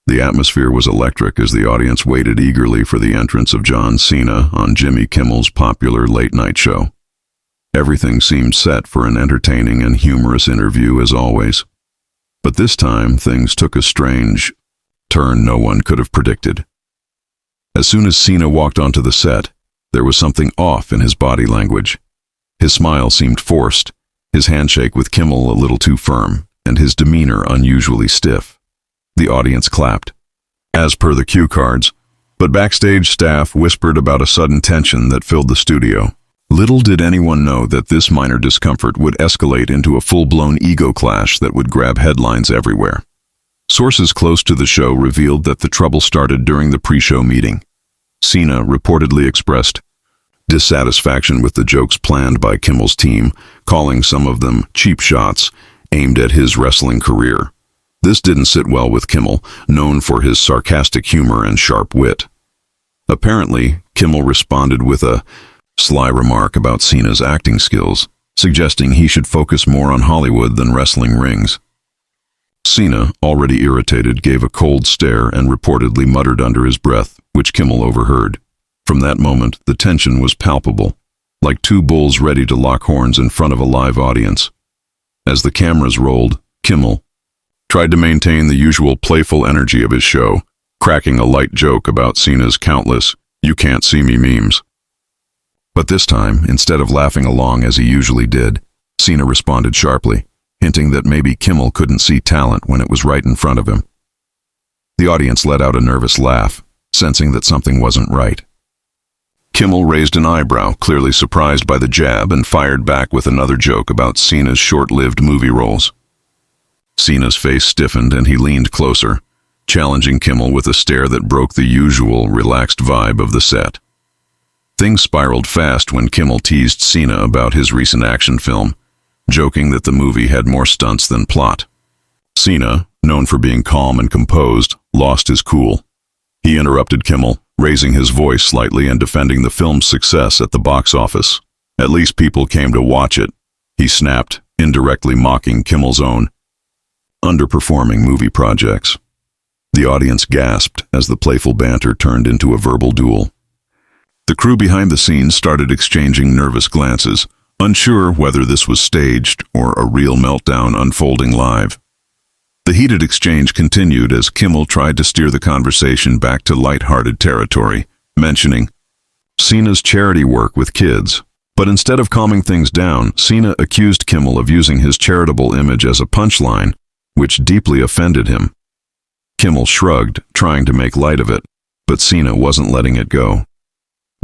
The atmosphere was electric as the audience waited eagerly for the entrance of John Cena on Jimmy Kimmel's popular late-night show. Everything seemed set for an entertaining and humorous interview as always. But this time, things took a strange turn no one could have predicted. As soon as Cena walked onto the set, there was something off in his body language. His smile seemed forced, his handshake with Kimmel a little too firm, and his demeanor unusually stiff. The audience clapped, as per the cue cards, but backstage staff whispered about a sudden tension that filled the studio. Little did anyone know that this minor discomfort would escalate into a full-blown ego clash that would grab headlines everywhere. Sources close to the show revealed that the trouble started during the pre-show meeting. Cena reportedly expressed dissatisfaction with the jokes planned by Kimmel's team, calling some of them cheap shots aimed at his wrestling career. This didn't sit well with Kimmel, known for his sarcastic humor and sharp wit. Apparently, Kimmel responded with a sly remark about Cena's acting skills, suggesting he should focus more on Hollywood than wrestling rings. Cena, already irritated, gave a cold stare and reportedly muttered under his breath, which Kimmel overheard. From that moment, the tension was palpable, like two bulls ready to lock horns in front of a live audience. As the cameras rolled, Kimmel tried to maintain the usual playful energy of his show, cracking a light joke about Cena's countless "you can't see me" memes. But this time, instead of laughing along as he usually did, Cena responded sharply, hinting that maybe Kimmel couldn't see talent when it was right in front of him. The audience let out a nervous laugh, sensing that something wasn't right. Kimmel raised an eyebrow, clearly surprised by the jab, and fired back with another joke about Cena's short-lived movie roles. Cena's face stiffened and he leaned closer, challenging Kimmel with a stare that broke the usual relaxed vibe of the set. Things spiraled fast when Kimmel teased Cena about his recent action film, joking that the movie had more stunts than plot. Cena, known for being calm and composed, lost his cool. He interrupted Kimmel, raising his voice slightly and defending the film's success at the box office. "At least people came to watch it," he snapped, indirectly mocking Kimmel's own underperforming movie projects. The audience gasped as the playful banter turned into a verbal duel. The crew behind the scenes started exchanging nervous glances, unsure whether this was staged or a real meltdown unfolding live. The heated exchange continued as Kimmel tried to steer the conversation back to light-hearted territory, mentioning Cena's charity work with kids. But instead of calming things down, Cena accused Kimmel of using his charitable image as a punchline, which deeply offended him. Kimmel shrugged, trying to make light of it, but Cena wasn't letting it go.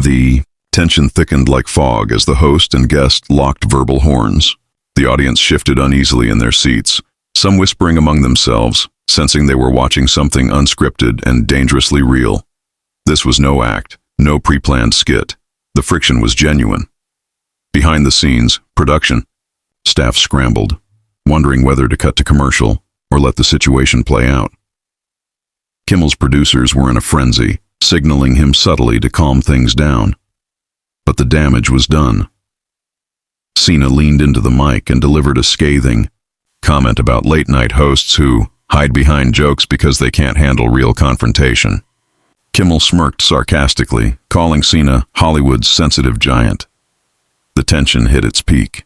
The tension thickened like fog as the host and guest locked verbal horns. The audience shifted uneasily in their seats, some whispering among themselves, sensing they were watching something unscripted and dangerously real. This was no act, no pre-planned skit. The friction was genuine. Behind the scenes, production staff scrambled, wondering whether to cut to commercial or let the situation play out. Kimmel's producers were in a frenzy, signaling him subtly to calm things down. But the damage was done. Cena leaned into the mic and delivered a scathing comment about late-night hosts who hide behind jokes because they can't handle real confrontation. Kimmel smirked sarcastically, calling Cena Hollywood's sensitive giant. The tension hit its peak.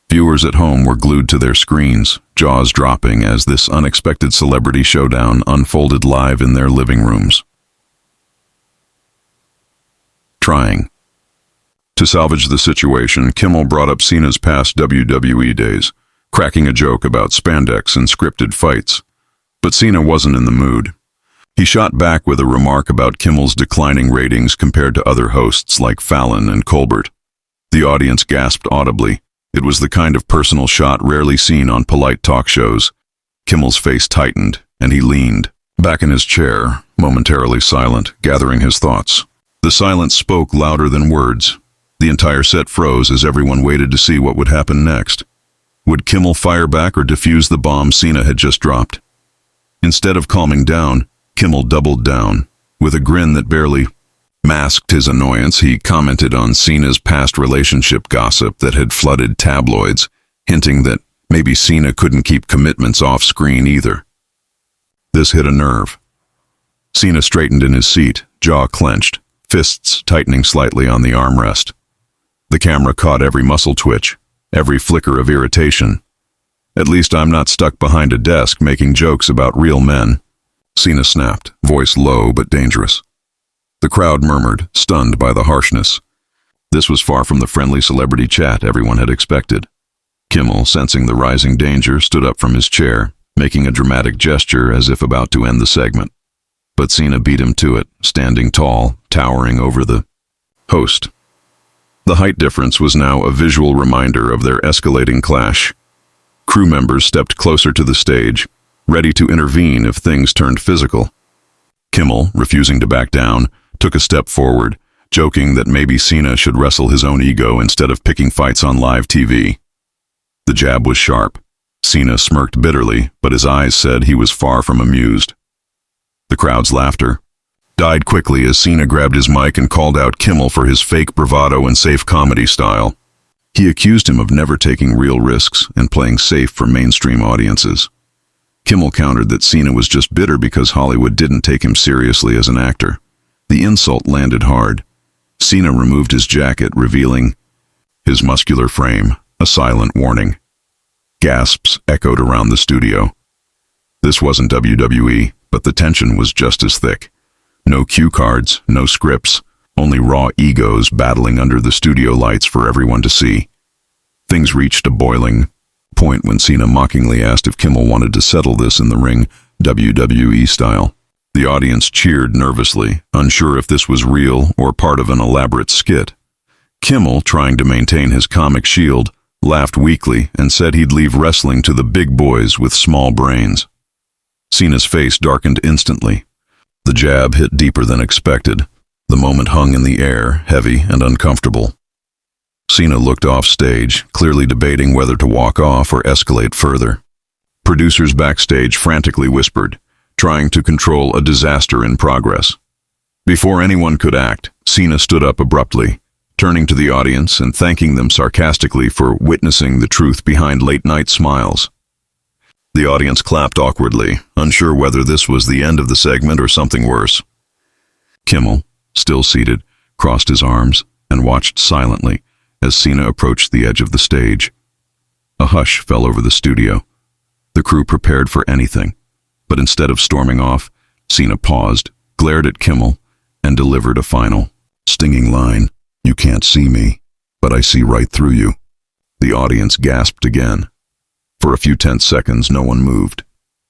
Viewers at home were glued to their screens, jaws dropping as this unexpected celebrity showdown unfolded live in their living rooms. Trying to salvage the situation, Kimmel brought up Cena's past WWE days, cracking a joke about spandex and scripted fights. But Cena wasn't in the mood. He shot back with a remark about Kimmel's declining ratings compared to other hosts like Fallon and Colbert. The audience gasped audibly. It was the kind of personal shot rarely seen on polite talk shows. Kimmel's face tightened, and he leaned back in his chair, momentarily silent, gathering his thoughts. The silence spoke louder than words. The entire set froze as everyone waited to see what would happen next. Would Kimmel fire back or defuse the bomb Cena had just dropped? Instead of calming down, Kimmel doubled down. With a grin that barely masked his annoyance, he commented on Cena's past relationship gossip that had flooded tabloids, hinting that maybe Cena couldn't keep commitments off screen either. This hit a nerve. Cena straightened in his seat, jaw clenched, fists tightening slightly on the armrest. The camera caught every muscle twitch, every flicker of irritation. "At least I'm not stuck behind a desk making jokes about real men," Cena snapped, voice low but dangerous. The crowd murmured, stunned by the harshness. This was far from the friendly celebrity chat everyone had expected. Kimmel, sensing the rising danger, stood up from his chair, making a dramatic gesture as if about to end the segment. But Cena beat him to it, standing tall, towering over the host. The height difference was now a visual reminder of their escalating clash. Crew members stepped closer to the stage, ready to intervene if things turned physical. Kimmel, refusing to back down, took a step forward, joking that maybe Cena should wrestle his own ego instead of picking fights on live TV. The jab was sharp. Cena smirked bitterly, but his eyes said he was far from amused. The crowd's laughter died quickly as Cena grabbed his mic and called out Kimmel for his fake bravado and safe comedy style. He accused him of never taking real risks and playing safe for mainstream audiences. Kimmel countered that Cena was just bitter because Hollywood didn't take him seriously as an actor. The insult landed hard. Cena removed his jacket, revealing his muscular frame, a silent warning. Gasps echoed around the studio. This wasn't WWE, but the tension was just as thick. No cue cards, no scripts, only raw egos battling under the studio lights for everyone to see. Things reached a boiling point when Cena mockingly asked if Kimmel wanted to settle this in the ring, WWE style. The audience cheered nervously, unsure if this was real or part of an elaborate skit. Kimmel, trying to maintain his comic shield, laughed weakly and said he'd leave wrestling to the big boys with small brains. Cena's face darkened instantly. The jab hit deeper than expected. The moment hung in the air, heavy and uncomfortable. Cena looked off stage, clearly debating whether to walk off or escalate further. Producers backstage frantically whispered, trying to control a disaster in progress. Before anyone could act, Cena stood up abruptly, turning to the audience and thanking them sarcastically for witnessing the truth behind late-night smiles. The audience clapped awkwardly, unsure whether this was the end of the segment or something worse. Kimmel, still seated, crossed his arms and watched silently as Cena approached the edge of the stage. A hush fell over the studio. The crew prepared for anything, but instead of storming off, Cena paused, glared at Kimmel, and delivered a final, stinging line. "You can't see me, but I see right through you." The audience gasped again. For a few tense seconds, no one moved.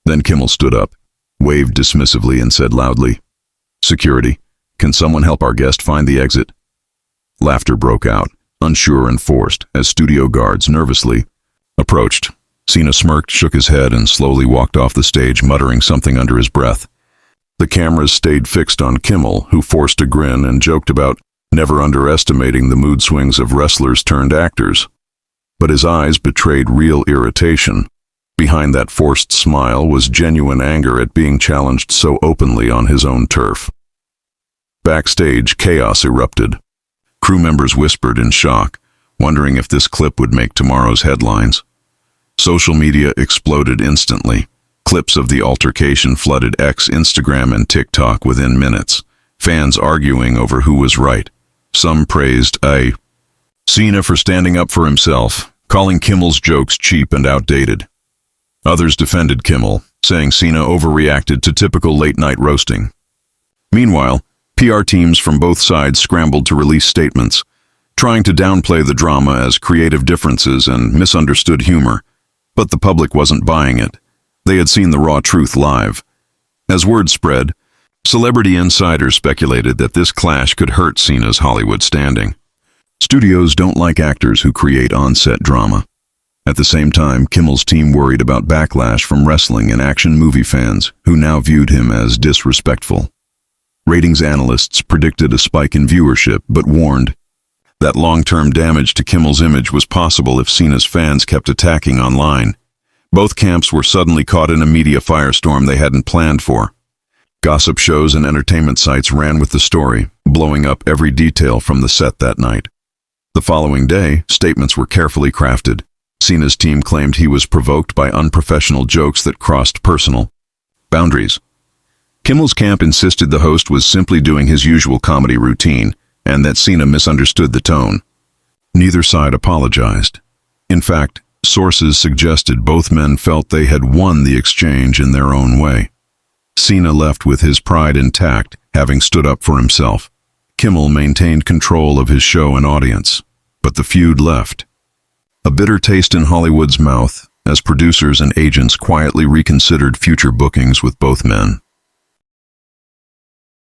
Then Kimmel stood up, waved dismissively, and said loudly, "Security, can someone help our guest find the exit?" Laughter broke out, unsure and forced, as studio guards nervously approached. Cena smirked, shook his head, and slowly walked off the stage, muttering something under his breath. The cameras stayed fixed on Kimmel, who forced a grin and joked about never underestimating the mood swings of wrestlers turned actors. But his eyes betrayed real irritation. Behind that forced smile was genuine anger at being challenged so openly on his own turf. Backstage, chaos erupted. Crew members whispered in shock, wondering if this clip would make tomorrow's headlines. Social media exploded instantly. Clips of the altercation flooded X, Instagram, and TikTok within minutes, fans arguing over who was right. Some praised Cena for standing up for himself, calling Kimmel's jokes cheap and outdated. Others defended Kimmel, saying Cena overreacted to typical late-night roasting. Meanwhile, PR teams from both sides scrambled to release statements, trying to downplay the drama as creative differences and misunderstood humor. But the public wasn't buying it. They had seen the raw truth live. As word spread, celebrity insiders speculated that this clash could hurt Cena's Hollywood standing. Studios don't like actors who create on-set drama. At the same time, Kimmel's team worried about backlash from wrestling and action movie fans who now viewed him as disrespectful. Ratings analysts predicted a spike in viewership, but warned that long-term damage to Kimmel's image was possible if Cena's fans kept attacking online. Both camps were suddenly caught in a media firestorm they hadn't planned for. Gossip shows and entertainment sites ran with the story, blowing up every detail from the set that night. The following day, statements were carefully crafted. Cena's team claimed he was provoked by unprofessional jokes that crossed personal boundaries. Kimmel's camp insisted the host was simply doing his usual comedy routine, and that Cena misunderstood the tone. Neither side apologized. In fact, sources suggested both men felt they had won the exchange in their own way. Cena left with his pride intact, having stood up for himself. Kimmel maintained control of his show and audience, but the feud left. A bitter taste in Hollywood's mouth, as producers and agents quietly reconsidered future bookings with both men.